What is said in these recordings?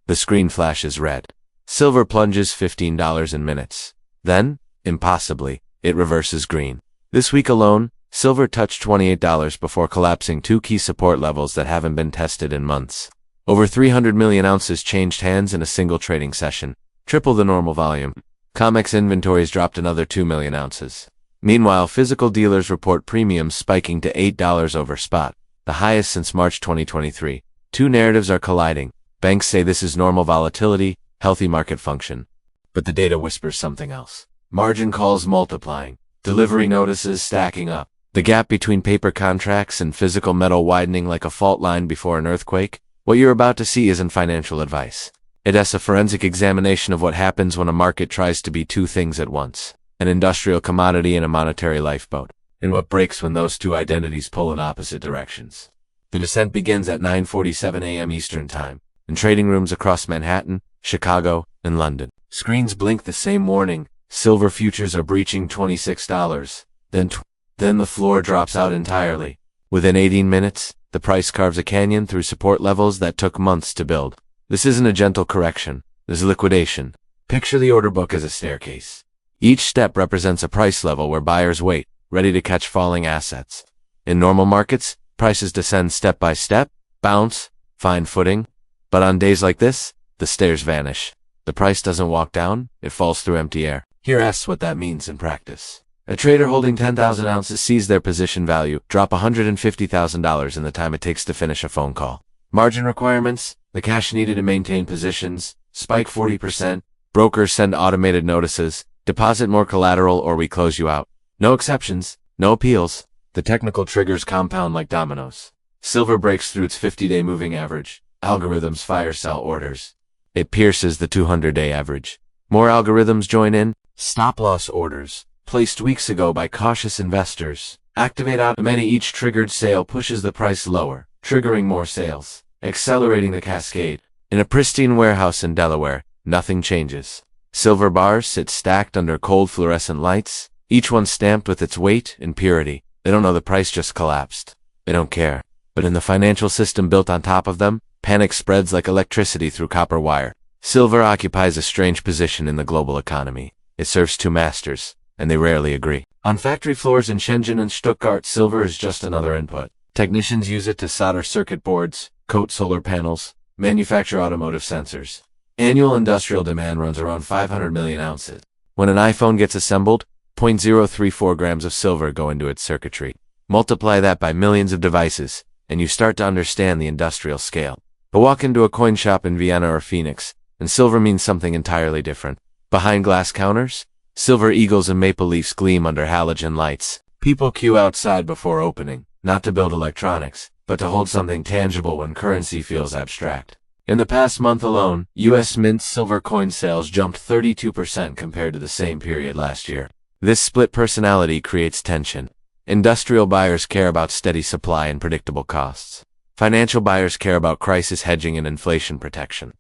The screen flashes red. Silver plunges $15 in minutes. Then, impossibly, it reverses green. This week alone, silver touched $28 before collapsing two key support levels that haven't been tested in months. Over 300 million ounces changed hands in a single trading session, triple the normal volume. COMEX inventories dropped another 2 million ounces. Meanwhile, physical dealers report premiums spiking to $8 over spot, the highest since March 2023. Two narratives are colliding. Banks say this is normal volatility, healthy market function. But the data whispers something else. Margin calls multiplying, delivery notices stacking up, the gap between paper contracts and physical metal widening like a fault line before an earthquake. What you're about to see isn't financial advice. It's a forensic examination of what happens when a market tries to be two things at once, an industrial commodity and a monetary lifeboat, and what breaks when those two identities pull in opposite directions. The descent begins at 9:47 a.m. Eastern Time, in trading rooms across Manhattan, Chicago, and London. Screens blink the same warning. Silver futures are breaching $26. Then the floor drops out entirely. Within 18 minutes, the price carves a canyon through support levels that took months to build. This isn't a gentle correction. This is liquidation. Picture the order book as a staircase. Each step represents a price level where buyers wait, ready to catch falling assets. In normal markets, prices descend step by step, bounce, find footing. But on days like this, the stairs vanish. The price doesn't walk down, it falls through empty air. Here asks what that means in practice. A trader holding 10,000 ounces sees their position value drop $150,000 in the time it takes to finish a phone call. Margin requirements, the cash needed to maintain positions, spike 40%. Brokers send automated notices, deposit more collateral or we close you out. No exceptions, no appeals. The technical triggers compound like dominoes. Silver breaks through its 50-day moving average. Algorithms fire sell orders. It pierces the 200-day average. More algorithms join in. Stop-loss orders, placed weeks ago by cautious investors, activate out. Many each triggered sale pushes the price lower, triggering more sales, accelerating the cascade. In a pristine warehouse in Delaware, nothing changes. Silver bars sit stacked under cold fluorescent lights, each one stamped with its weight and purity. They don't know the price just collapsed. They don't care. But in the financial system built on top of them, panic spreads like electricity through copper wire. Silver occupies a strange position in the global economy. It serves two masters, and they rarely agree. On factory floors in Shenzhen and Stuttgart, silver is just another input. Technicians use it to solder circuit boards, coat solar panels, manufacture automotive sensors. Annual industrial demand runs around 500 million ounces. When an iPhone gets assembled, 0.034 grams of silver go into its circuitry. Multiply that by millions of devices, and you start to understand the industrial scale. But walk into a coin shop in Vienna or Phoenix, and silver means something entirely different. Behind glass counters, silver eagles and maple leafs gleam under halogen lights. People queue outside before opening, not to build electronics, but to hold something tangible when currency feels abstract. In the past month alone, U.S. Mint silver coin sales jumped 32% compared to the same period last year. This split personality creates tension. Industrial buyers care about steady supply and predictable costs. Financial buyers care about crisis hedging and inflation protection.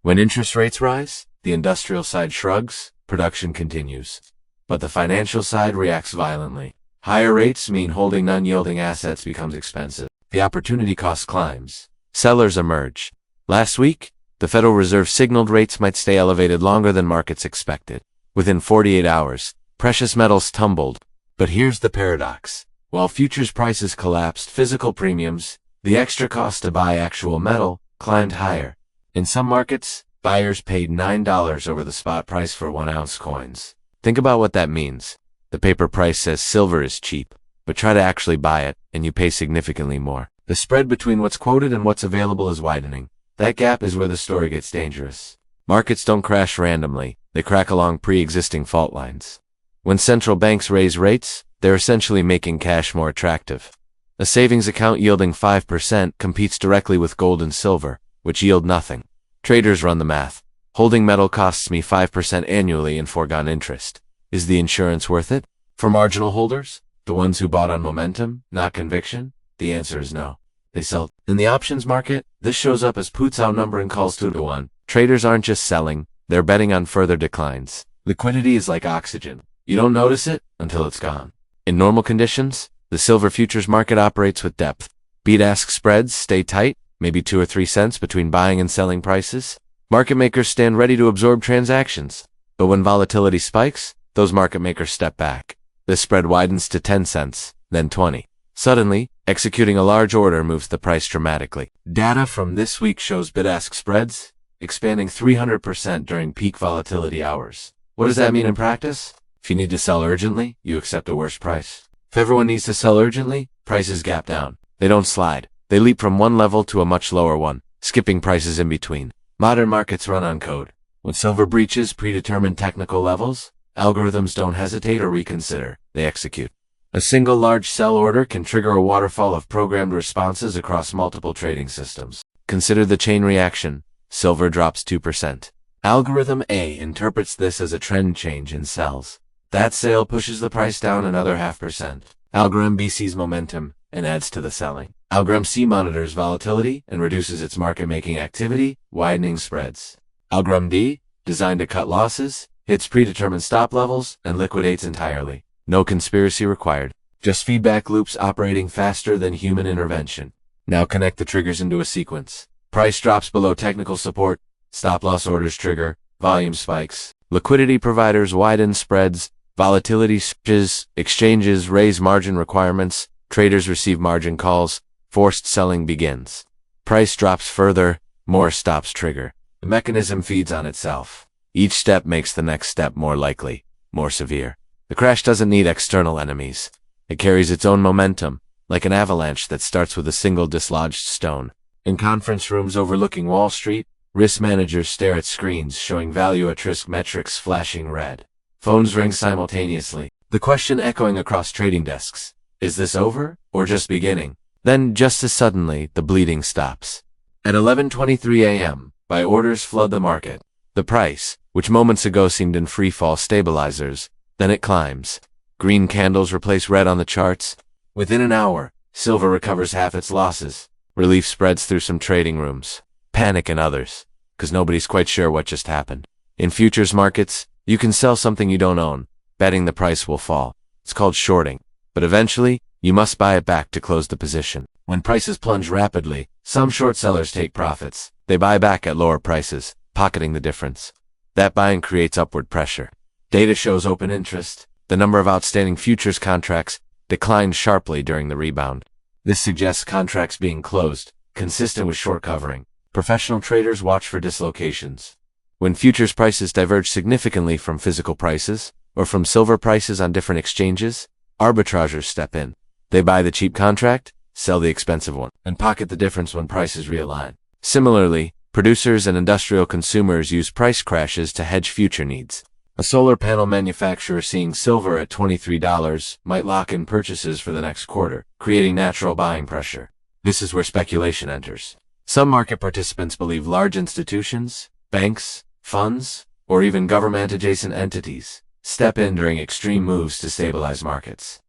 When interest rates rise, the industrial side shrugs, production continues. But the financial side reacts violently. Higher rates mean holding non-yielding assets becomes expensive. The opportunity cost climbs. Sellers emerge. Last week, the Federal Reserve signaled rates might stay elevated longer than markets expected. Within 48 hours, precious metals tumbled. But here's the paradox. While futures prices collapsed, physical premiums, the extra cost to buy actual metal, climbed higher. In some markets, buyers paid $9 over the spot price for 1-ounce coins. Think about what that means. The paper price says silver is cheap, but try to actually buy it, and you pay significantly more. The spread between what's quoted and what's available is widening. That gap is where the story gets dangerous. Markets don't crash randomly. They crack along pre-existing fault lines. When central banks raise rates, they're essentially making cash more attractive. A savings account yielding 5% competes directly with gold and silver, which yield nothing. Traders run the math. Holding metal costs me 5% annually in foregone interest. Is the insurance worth it? For marginal holders, the ones who bought on momentum, not conviction, the answer is no. They sell. In the options market, this shows up as puts outnumbering calls 2-to-1. Traders aren't just selling, they're betting on further declines. Liquidity is like oxygen. You don't notice it until it's gone. In normal conditions, the silver futures market operates with depth. Bid-ask spreads stay tight, maybe 2 or 3 cents between buying and selling prices. Market makers stand ready to absorb transactions. But when volatility spikes, those market makers step back. The spread widens to 10 cents, then 20. Suddenly, executing a large order moves the price dramatically. Data from this week shows bid-ask spreads expanding 300% during peak volatility hours. What does that mean in practice? If you need to sell urgently, you accept a worse price. If everyone needs to sell urgently, prices gap down. They don't slide. They leap from one level to a much lower one, skipping prices in between. Modern markets run on code. When silver breaches predetermined technical levels, algorithms don't hesitate or reconsider. They execute. A single large sell order can trigger a waterfall of programmed responses across multiple trading systems. Consider the chain reaction. Silver drops 2%. Algorithm A interprets this as a trend change and sells. That sale pushes the price down another 0.5%. Algorithm B sees momentum and adds to the selling. Algorithm C monitors volatility and reduces its market-making activity, widening spreads. Algorithm D, designed to cut losses, hits predetermined stop levels and liquidates entirely. No conspiracy required. Just feedback loops operating faster than human intervention. Now connect the triggers into a sequence. Price drops below technical support, stop-loss orders trigger, volume spikes. Liquidity providers widen spreads, volatility surges, exchanges raise margin requirements, traders receive margin calls, forced selling begins. Price drops further, more stops trigger. The mechanism feeds on itself. Each step makes the next step more likely, more severe. The crash doesn't need external enemies. It carries its own momentum, like an avalanche that starts with a single dislodged stone. In conference rooms overlooking Wall Street, risk managers stare at screens showing value at risk metrics flashing red. Phones ring simultaneously. The question echoing across trading desks. Is this over, or just beginning? Then, just as suddenly, the bleeding stops. At 11:23 a.m., buy orders flood the market. The price, which moments ago seemed in free-fall stabilizers, then it climbs. Green candles replace red on the charts. Within an hour, silver recovers half its losses. Relief spreads through some trading rooms. Panic in others, because nobody's quite sure what just happened. In futures markets, you can sell something you don't own, betting the price will fall. It's called shorting. But eventually, you must buy it back to close the position. When prices plunge rapidly, some short sellers take profits. They buy back at lower prices, pocketing the difference. That buying creates upward pressure. Data shows open interest. The number of outstanding futures contracts declined sharply during the rebound. This suggests contracts being closed, consistent with short covering. Professional traders watch for dislocations. When futures prices diverge significantly from physical prices, or from silver prices on different exchanges, arbitrageurs step in. They buy the cheap contract, sell the expensive one, and pocket the difference when prices realign. Similarly, producers and industrial consumers use price crashes to hedge future needs. A solar panel manufacturer seeing silver at $23 might lock in purchases for the next quarter, creating natural buying pressure. This is where speculation enters. Some market participants believe large institutions, banks, funds, or even government-adjacent entities step in during extreme moves to stabilize markets.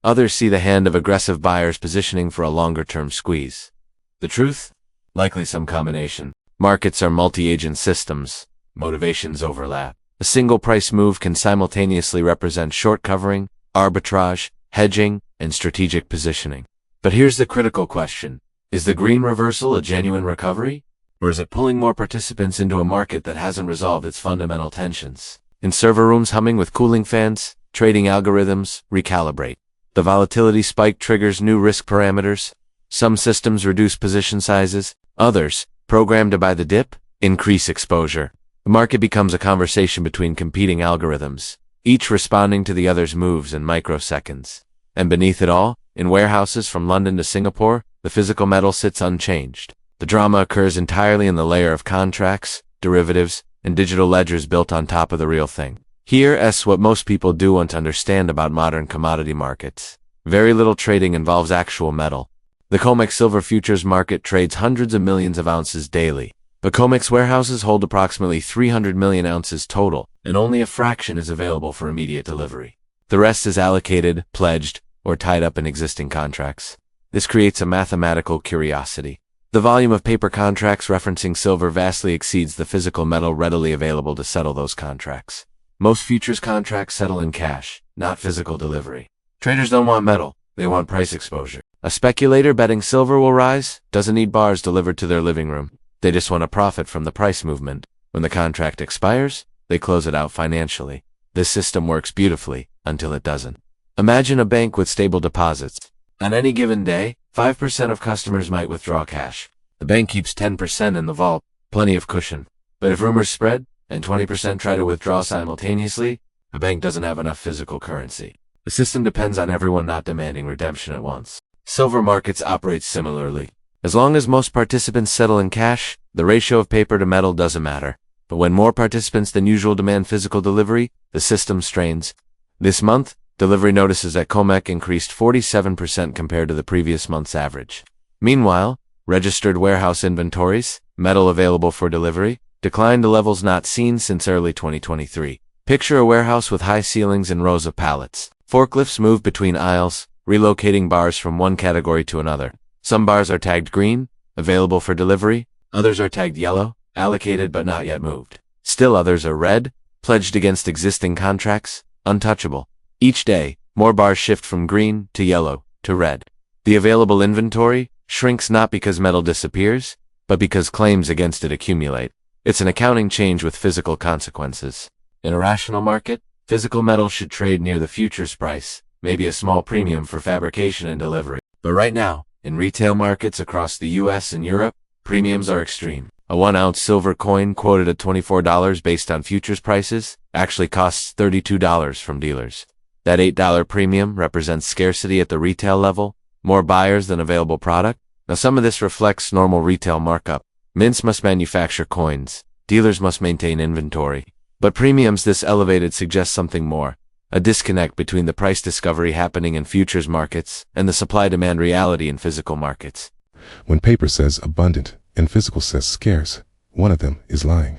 Others see the hand of aggressive buyers positioning for a longer-term squeeze. The truth? Likely some combination. Markets are multi-agent systems. Motivations overlap. A single price move can simultaneously represent short covering, arbitrage, hedging, and strategic positioning. But here's the critical question. Is the green reversal a genuine recovery? Or is it pulling more participants into a market that hasn't resolved its fundamental tensions? In server rooms humming with cooling fans, trading algorithms recalibrate. The volatility spike triggers new risk parameters. Some systems reduce position sizes. Others, programmed to buy the dip, increase exposure. The market becomes a conversation between competing algorithms, each responding to the other's moves in microseconds. And beneath it all, in warehouses from London to Singapore, the physical metal sits unchanged. The drama occurs entirely in the layer of contracts, derivatives, and digital ledgers built on top of the real thing. Here's what most people do want to understand about modern commodity markets. Very little trading involves actual metal. The COMEX silver futures market trades hundreds of millions of ounces daily. But COMEX warehouses hold approximately 300 million ounces total, and only a fraction is available for immediate delivery. The rest is allocated, pledged, or tied up in existing contracts. This creates a mathematical curiosity. The volume of paper contracts referencing silver vastly exceeds the physical metal readily available to settle those contracts. Most futures contracts settle in cash, not physical delivery. Traders don't want metal, they want price exposure. A speculator betting silver will rise doesn't need bars delivered to their living room. They just want to profit from the price movement. When the contract expires, they close it out financially. This system works beautifully until it doesn't. Imagine a bank with stable deposits. On any given day, 5% of customers might withdraw cash. The bank keeps 10% in the vault, plenty of cushion. But if rumors spread and 20% try to withdraw simultaneously, the bank doesn't have enough physical currency. The system depends on everyone not demanding redemption at once. Silver markets operate similarly. As long as most participants settle in cash, the ratio of paper to metal doesn't matter. But when more participants than usual demand physical delivery, the system strains. This month, delivery notices at COMEX increased 47% compared to the previous month's average. Meanwhile, registered warehouse inventories, metal available for delivery, declined to levels not seen since early 2023. Picture a warehouse with high ceilings and rows of pallets. Forklifts move between aisles, relocating bars from one category to another. Some bars are tagged green, available for delivery. Others are tagged yellow, allocated but not yet moved. Still others are red, pledged against existing contracts, untouchable. Each day, more bars shift from green to yellow to red. The available inventory shrinks not because metal disappears, but because claims against it accumulate. It's an accounting change with physical consequences. In a rational market, physical metal should trade near the futures price, maybe a small premium for fabrication and delivery. But right now, in retail markets across the US and Europe, premiums are extreme. A 1-ounce silver coin quoted at $24 based on futures prices actually costs $32 from dealers. That $8 premium represents scarcity at the retail level, more buyers than available product. Now some of this reflects normal retail markup. Mints must manufacture coins. Dealers must maintain inventory. But premiums this elevated suggest something more. A disconnect between the price discovery happening in futures markets and the supply-demand reality in physical markets. When paper says abundant and physical says scarce, one of them is lying.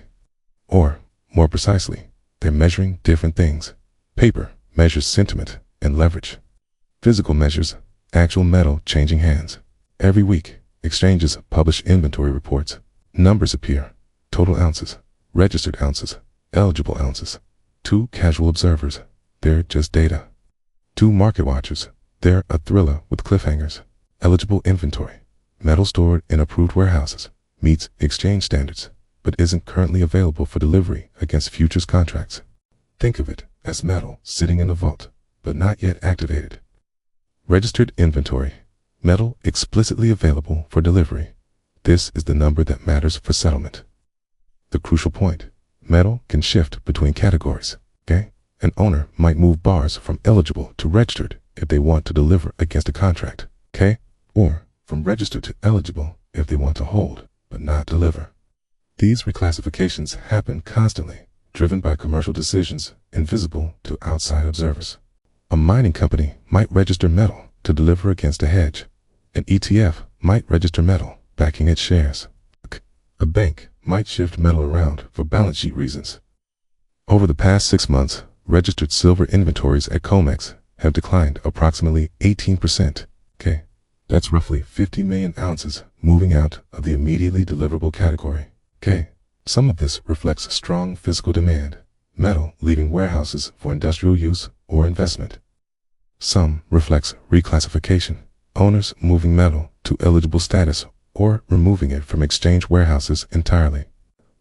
Or, more precisely, they're measuring different things. Paper measures sentiment and leverage. Physical measures actual metal changing hands. Every week, exchanges publish inventory reports. Numbers appear. Total ounces, registered ounces, eligible ounces. 2 casual observers, they're just data. 2 market watchers, they're a thriller with cliffhangers. Eligible inventory, metal stored in approved warehouses, meets exchange standards, but isn't currently available for delivery against futures contracts. Think of it as metal sitting in a vault, but not yet activated. Registered inventory, metal explicitly available for delivery. This is the number that matters for settlement. The crucial point, metal can shift between categories, okay? An owner might move bars from eligible to registered if they want to deliver against a contract, okay? Or from registered to eligible if they want to hold, but not deliver. These reclassifications happen constantly, driven by commercial decisions invisible to outside observers. A mining company might register metal to deliver against a hedge. An ETF might register metal backing its shares. A bank might shift metal around for balance sheet reasons. Over the past 6 months, registered silver inventories at COMEX have declined approximately 18%. Okay, that's roughly 50 million ounces moving out of the immediately deliverable category. Okay, some of this reflects strong physical demand, metal leaving warehouses for industrial use or investment. Some reflects reclassification, owners moving metal to eligible status or removing it from exchange warehouses entirely.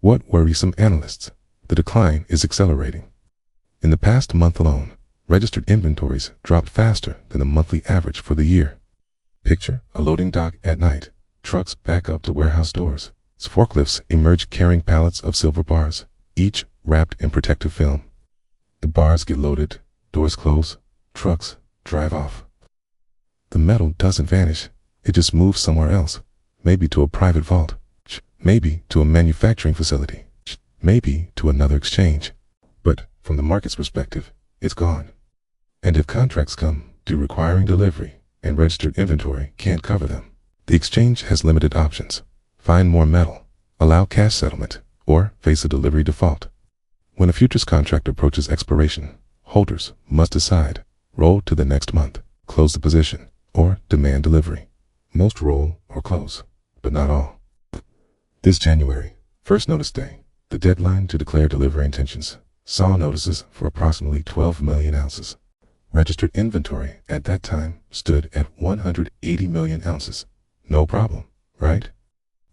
What worries some analysts? The decline is accelerating. In the past month alone, registered inventories dropped faster than the monthly average for the year. Picture a loading dock at night. Trucks back up to warehouse doors. Forklifts emerge carrying pallets of silver bars, each wrapped in protective film. The bars get loaded, doors close, trucks drive off. The metal doesn't vanish, it just moves somewhere else. Maybe to a private vault, maybe to a manufacturing facility, maybe to another exchange. But from the market's perspective, it's gone. And if contracts come due requiring delivery and registered inventory can't cover them, the exchange has limited options. Find more metal, allow cash settlement, or face a delivery default. When a futures contract approaches expiration, holders must decide, roll to the next month, close the position, or demand delivery. Most roll or close, but not all. This January, first notice day, the deadline to declare delivery intentions, saw notices for approximately 12 million ounces. Registered inventory at that time stood at 180 million ounces. No problem, right?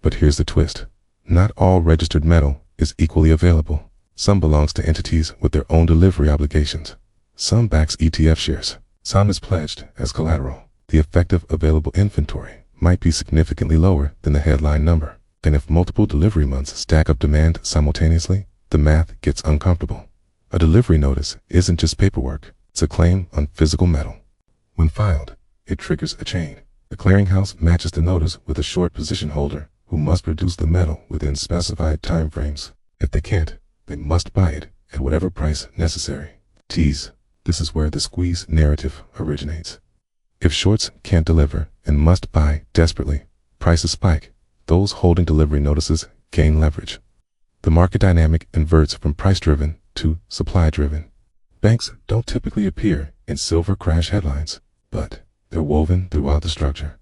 But here's the twist. Not all registered metal is equally available. Some belongs to entities with their own delivery obligations. Some backs ETF shares. Some is pledged as collateral. The effective available inventory might be significantly lower than the headline number. And if multiple delivery months stack up demand simultaneously, the math gets uncomfortable. A delivery notice isn't just paperwork, it's a claim on physical metal. When filed, it triggers a chain. The clearinghouse matches the notice with a short position holder who must produce the metal within specified time frames. If they can't, they must buy it at whatever price necessary. Tease. This is where the squeeze narrative originates. If shorts can't deliver and must buy desperately, prices spike. Those holding delivery notices gain leverage. The market dynamic inverts from price-driven to supply-driven. Banks don't typically appear in silver crash headlines, but they're woven throughout the structure.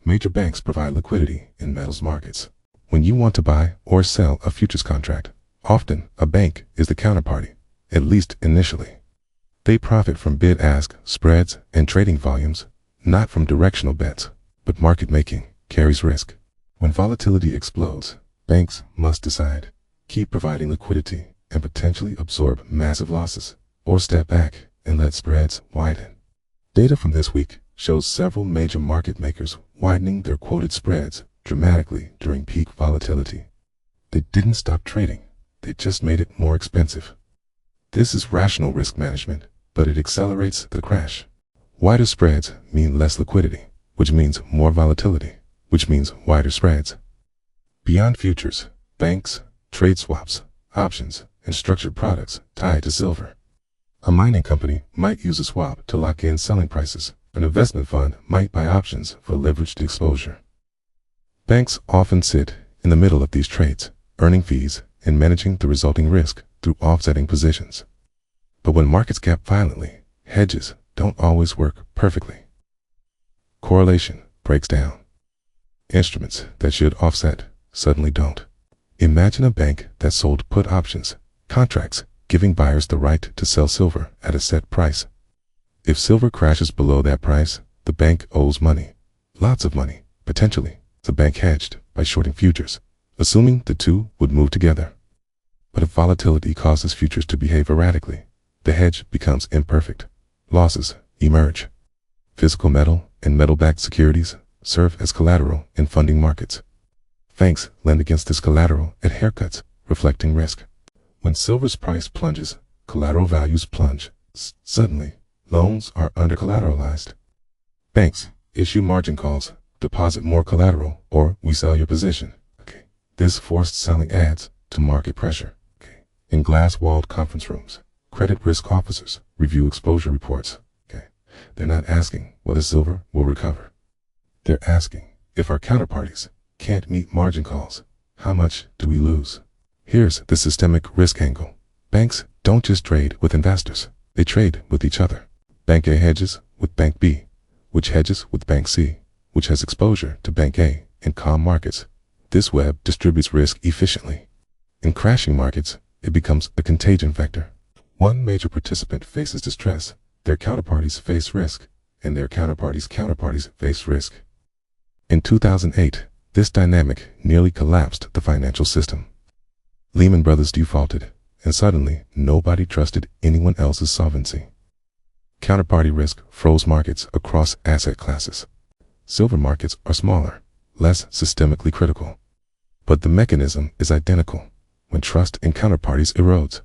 Major banks provide liquidity in metals markets. When you want to buy or sell a futures contract, often a bank is the counterparty, at least initially. They profit from bid-ask spreads and trading volumes, not from directional bets, but market making carries risk. When volatility explodes, banks must decide, keep providing liquidity and potentially absorb massive losses, or step back and let spreads widen. Data from this week shows several major market makers widening their quoted spreads dramatically during peak volatility. They didn't stop trading, they just made it more expensive. This is rational risk management, but it accelerates the crash. Wider spreads mean less liquidity, which means more volatility, which means wider spreads. Beyond futures, banks trade swaps, options, and structured products tied to silver. A mining company might use a swap to lock in selling prices. An investment fund might buy options for leveraged exposure. Banks often sit in the middle of these trades, earning fees and managing the resulting risk through offsetting positions. But when markets gap violently, hedges don't always work perfectly. Correlation breaks down. Instruments that should offset suddenly don't. Imagine a bank that sold put options, contracts giving buyers the right to sell silver at a set price. If silver crashes below that price, the bank owes money. Lots of money, potentially. The bank hedged by shorting futures, assuming the two would move together. But if volatility causes futures to behave erratically, the hedge becomes imperfect. Losses emerge. Physical metal and metal-backed securities serve as collateral in funding markets. Banks lend against this collateral at haircuts, reflecting risk. When silver's price plunges, collateral values plunge. Suddenly, loans are under-collateralized. Banks issue margin calls, deposit more collateral, or we sell your position. This forced selling adds to market pressure. In glass-walled conference rooms, credit risk officers review exposure reports. They're not asking whether silver will recover. They're asking, if our counterparties can't meet margin calls, how much do we lose? Here's the systemic risk angle. Banks don't just trade with investors, they trade with each other. Bank A hedges with Bank B, which hedges with Bank C, which has exposure to Bank A in calm markets. This web distributes risk efficiently. In crashing markets, it becomes a contagion vector. One major participant faces distress, their counterparties face risk, and their counterparties face risk. In 2008, this dynamic nearly collapsed the financial system. Lehman Brothers defaulted, and suddenly nobody trusted anyone else's solvency. Counterparty risk froze markets across asset classes. Silver markets are smaller, less systemically critical. But the mechanism is identical. When trust in counterparties erodes,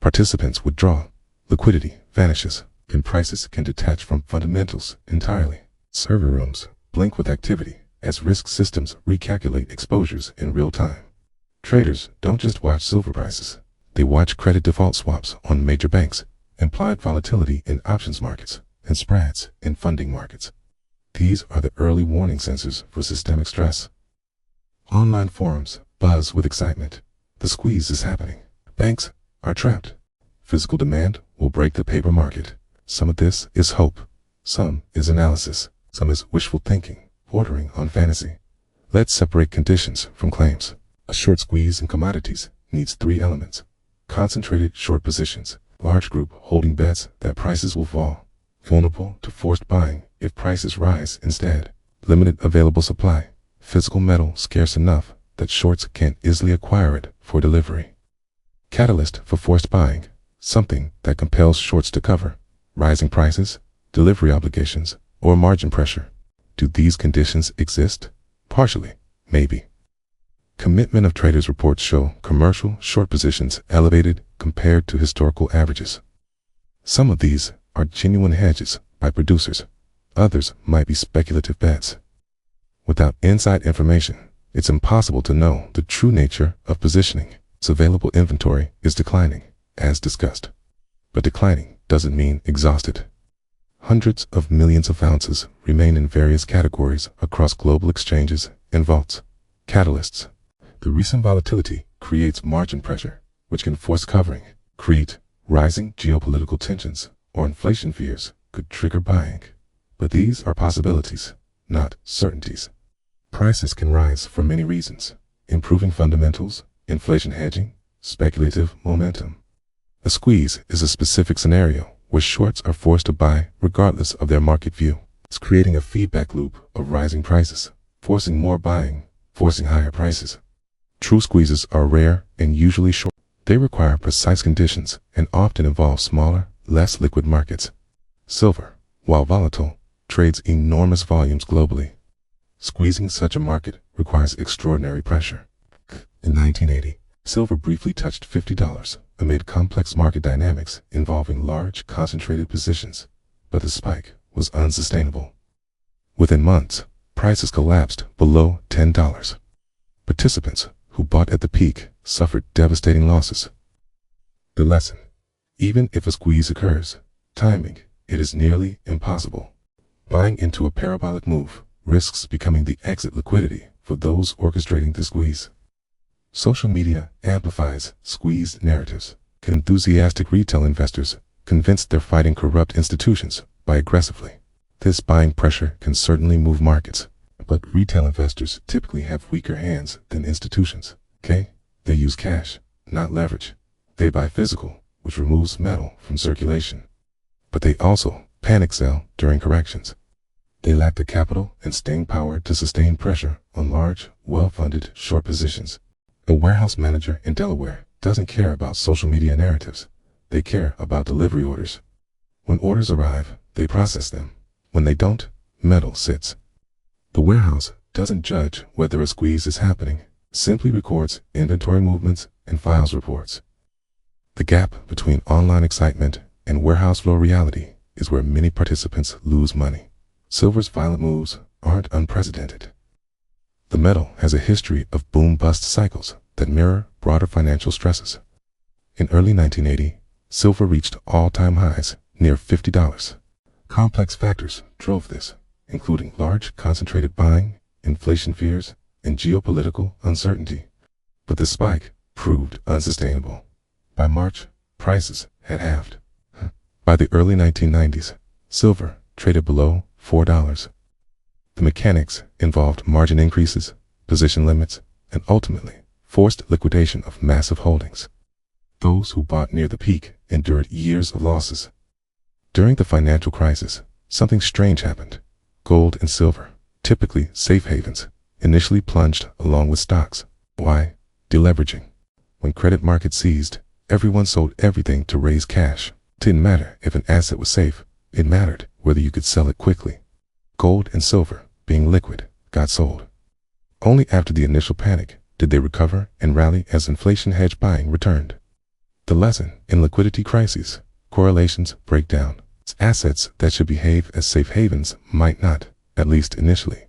participants withdraw, liquidity vanishes, and prices can detach from fundamentals entirely. Server rooms blink with activity as risk systems recalculate exposures in real time. Traders don't just watch silver prices, they watch credit default swaps on major banks, implied volatility in options markets, and spreads in funding markets. These are the early warning sensors for systemic stress. Online forums buzz with excitement. The squeeze is happening. Banks are trapped. Physical demand will break the paper market. Some of this is hope. Some is analysis. Some is wishful thinking, bordering on fantasy. Let's separate conditions from claims. A short squeeze in commodities needs three elements. Concentrated short positions, large group holding bets that prices will fall, vulnerable to forced buying if prices rise instead, limited available supply, physical metal scarce enough that shorts can't easily acquire it for delivery. Catalyst for forced buying, something that compels shorts to cover rising prices, delivery obligations, or margin pressure. Do these conditions exist? Partially, maybe. Commitment of traders reports show commercial short positions elevated compared to historical averages. Some of these are genuine hedges by producers. Others might be speculative bets. Without inside information, it's impossible to know the true nature of positioning. So available inventory is declining, as discussed. But declining doesn't mean exhausted. Hundreds of millions of ounces remain in various categories across global exchanges and vaults. Catalysts. The recent volatility creates margin pressure, which can force covering, create rising geopolitical tensions, or inflation fears could trigger buying. But these are possibilities, not certainties. Prices can rise for many reasons: improving fundamentals, inflation hedging, speculative momentum. A squeeze is a specific scenario where shorts are forced to buy regardless of their market view. It's creating a feedback loop of rising prices, forcing more buying, forcing higher prices. True squeezes are rare and usually short. They require precise conditions and often involve smaller, less liquid markets. Silver, while volatile, trades enormous volumes globally. Squeezing such a market requires extraordinary pressure. In 1980, silver briefly touched $50 amid complex market dynamics involving large, concentrated positions, but the spike was unsustainable. Within months, prices collapsed below $10. Participants who bought at the peak suffered devastating losses. The lesson: even if a squeeze occurs, timing it is nearly impossible. Buying into a parabolic move risks becoming the exit liquidity for those orchestrating the squeeze. Social media amplifies squeezed narratives. Enthusiastic retail investors convinced they're fighting corrupt institutions by aggressively. This buying pressure can certainly move markets, but retail investors typically have weaker hands than institutions. Okay? They use cash, not leverage. They buy physical, which removes metal from circulation. But they also panic sell during corrections. They lack the capital and staying power to sustain pressure on large, well-funded short positions. A warehouse manager in Delaware doesn't care about social media narratives. They care about delivery orders. When orders arrive, they process them. When they don't, metal sits. The warehouse doesn't judge whether a squeeze is happening, simply records inventory movements and files reports. The gap between online excitement and warehouse floor reality is where many participants lose money. Silver's violent moves aren't unprecedented. The metal has a history of boom-bust cycles that mirror broader financial stresses. In early 1980, silver reached all-time highs near $50. Complex factors drove this, including large concentrated buying, inflation fears, and geopolitical uncertainty. But the spike proved unsustainable. By March, prices had halved. By the early 1990s, silver traded below $4. The mechanics involved margin increases, position limits, and ultimately forced liquidation of massive holdings. Those who bought near the peak endured years of losses. During the financial crisis, something strange happened. Gold and silver, typically safe havens, initially plunged along with stocks. Why? Deleveraging. When credit markets seized, everyone sold everything to raise cash. It didn't matter if an asset was safe. It mattered whether you could sell it quickly. Gold and silver, being liquid, got sold. Only after the initial panic did they recover and rally as inflation hedge buying returned. The lesson: in liquidity crises, correlations break down. Assets that should behave as safe havens might not, at least initially.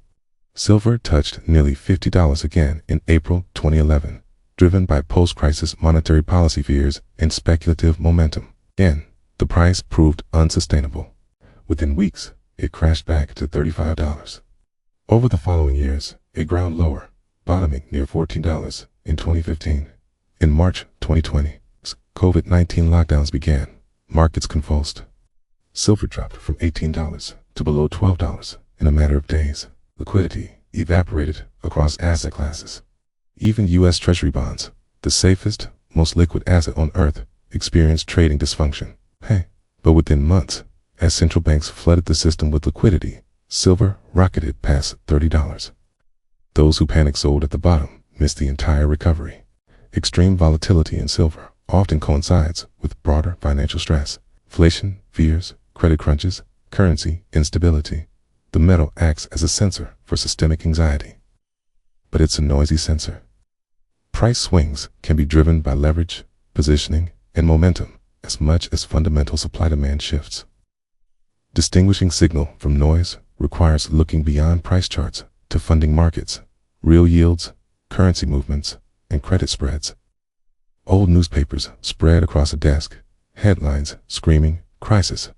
Silver touched nearly $50 again in April 2011, driven by post-crisis monetary policy fears and speculative momentum. Again, the price proved unsustainable. Within weeks, it crashed back to $35. Over the following years, it ground lower, bottoming near $14 in 2015. In March 2020, COVID-19 lockdowns began. Markets convulsed. Silver dropped from $18 to below $12 in a matter of days. Liquidity evaporated across asset classes. Even U.S. Treasury bonds, the safest, most liquid asset on earth, experienced trading dysfunction. But within months, as central banks flooded the system with liquidity, silver rocketed past $30. Those who panicked sold at the bottom miss the entire recovery. Extreme volatility in silver often coincides with broader financial stress, inflation, fears, credit crunches, currency instability. The metal acts as a sensor for systemic anxiety. But it's a noisy sensor. Price swings can be driven by leverage, positioning, and momentum as much as fundamental supply-demand shifts. Distinguishing signal from noise requires looking beyond price charts to funding markets, real yields, currency movements, and credit spreads. Old newspapers spread across a desk, headlines screaming crisis,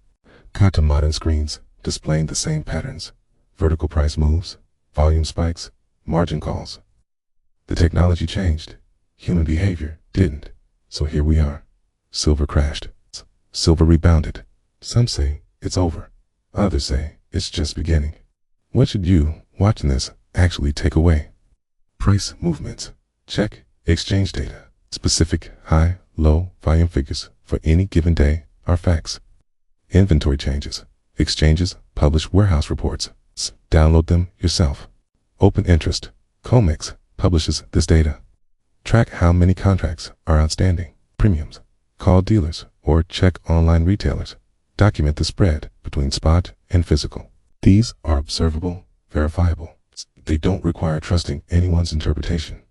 cut to modern screens displaying the same patterns: vertical price moves, volume spikes, margin calls. The technology changed, human behavior didn't. So here we are. Silver crashed. Silver rebounded. Some say it's over. Others say it's just beginning. What should you, watching this, actually take away? Price movements. Check. Exchange data. Specific high, low volume figures for any given day are facts. Inventory changes. Exchanges publish warehouse reports. Download them yourself. Open interest. COMEX publishes this data. Track how many contracts are outstanding. Premiums. Call dealers or check online retailers. Document the spread between spot and physical. These are observable, verifiable. They don't require trusting anyone's interpretation.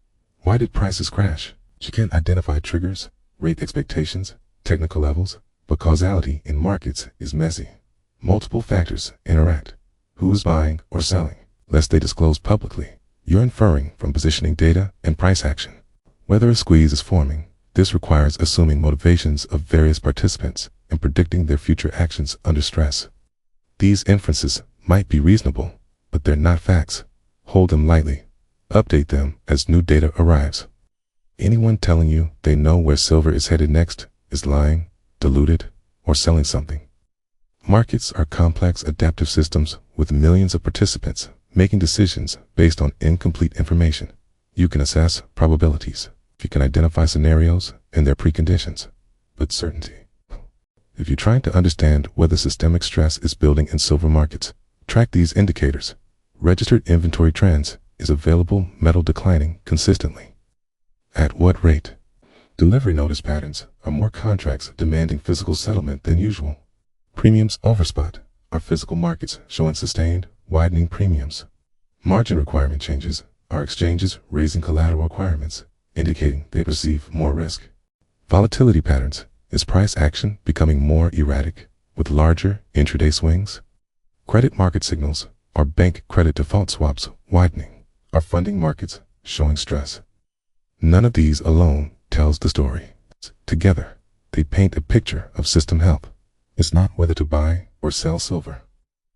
Why did prices crash? You can't identify triggers, rate expectations, technical levels, but causality in markets is messy. Multiple factors interact. Who's buying or selling? Lest they disclose publicly. You're inferring from positioning data and price action. Whether a squeeze is forming, this requires assuming motivations of various participants and predicting their future actions under stress. These inferences might be reasonable, but they're not facts. Hold them lightly. Update them as new data arrives. Anyone telling you they know where silver is headed next is lying, diluted, or selling something. Markets are complex adaptive systems with millions of participants making decisions based on incomplete information. You can assess probabilities. You can identify scenarios and their preconditions, but certainty. If you're trying to understand whether systemic stress is building in silver markets, track these indicators. Registered inventory trends. Is available metal declining consistently? At what rate? Delivery notice patterns. Are more contracts demanding physical settlement than usual? Premiums over spot. Are physical markets showing sustained, widening premiums? Margin requirement changes. Are exchanges raising collateral requirements, indicating they perceive more risk? Volatility patterns. Is price action becoming more erratic with larger intraday swings? Credit market signals. Are bank credit default swaps widening? Are funding markets showing stress? None of these alone tells the story. Together, they paint a picture of system health. It's not whether to buy or sell silver.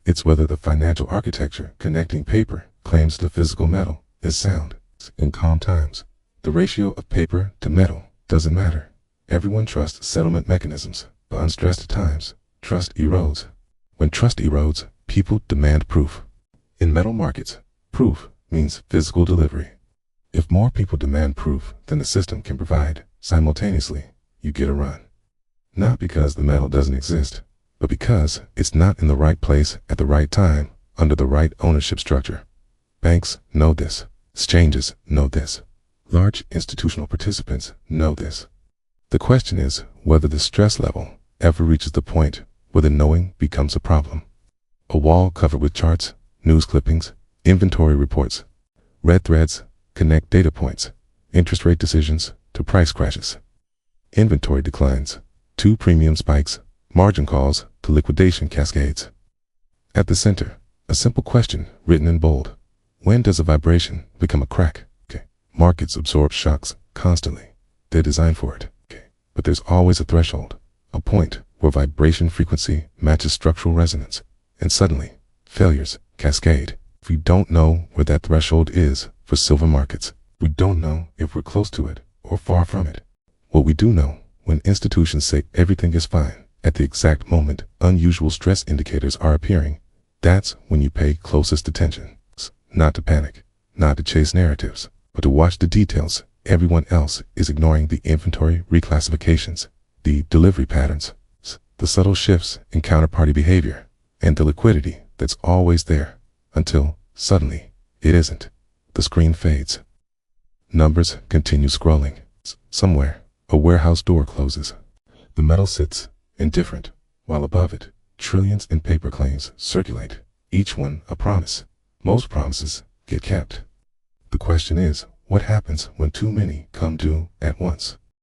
It's whether the financial architecture connecting paper claims to physical metal is sound. In calm times, the ratio of paper to metal doesn't matter. Everyone trusts settlement mechanisms, but unstressed times, trust erodes. When trust erodes, people demand proof. In metal markets, proof means physical delivery. If more people demand proof than the system can provide simultaneously, you get a run. Not because the metal doesn't exist, but because it's not in the right place at the right time under the right ownership structure. Banks know this. Exchanges know this. Large institutional participants know this. The question is whether the stress level ever reaches the point where the knowing becomes a problem. A wall covered with charts, news clippings, inventory reports. Red threads connect data points, interest rate decisions to price crashes. Inventory declines, to premium spikes, margin calls to liquidation cascades. At the center, a simple question written in bold. When does a vibration become a crack? Markets absorb shocks constantly. They're designed for it. But there's always a threshold, a point where vibration frequency matches structural resonance, and suddenly, failures cascade. We don't know where that threshold is for silver markets. We don't know if we're close to it or far from it. What we do know, when institutions say everything is fine, at the exact moment unusual stress indicators are appearing, that's when you pay closest attention. Not to panic, not to chase narratives, but to watch the details. Everyone else is ignoring the inventory reclassifications, the delivery patterns, the subtle shifts in counterparty behavior, and the liquidity that's always there, until, suddenly, it isn't. The screen fades. Numbers continue scrolling. Somewhere, a warehouse door closes. The metal sits indifferent, while above it, trillions in paper claims circulate, each one a promise. Most promises get kept. The question is, what happens when too many come due at once?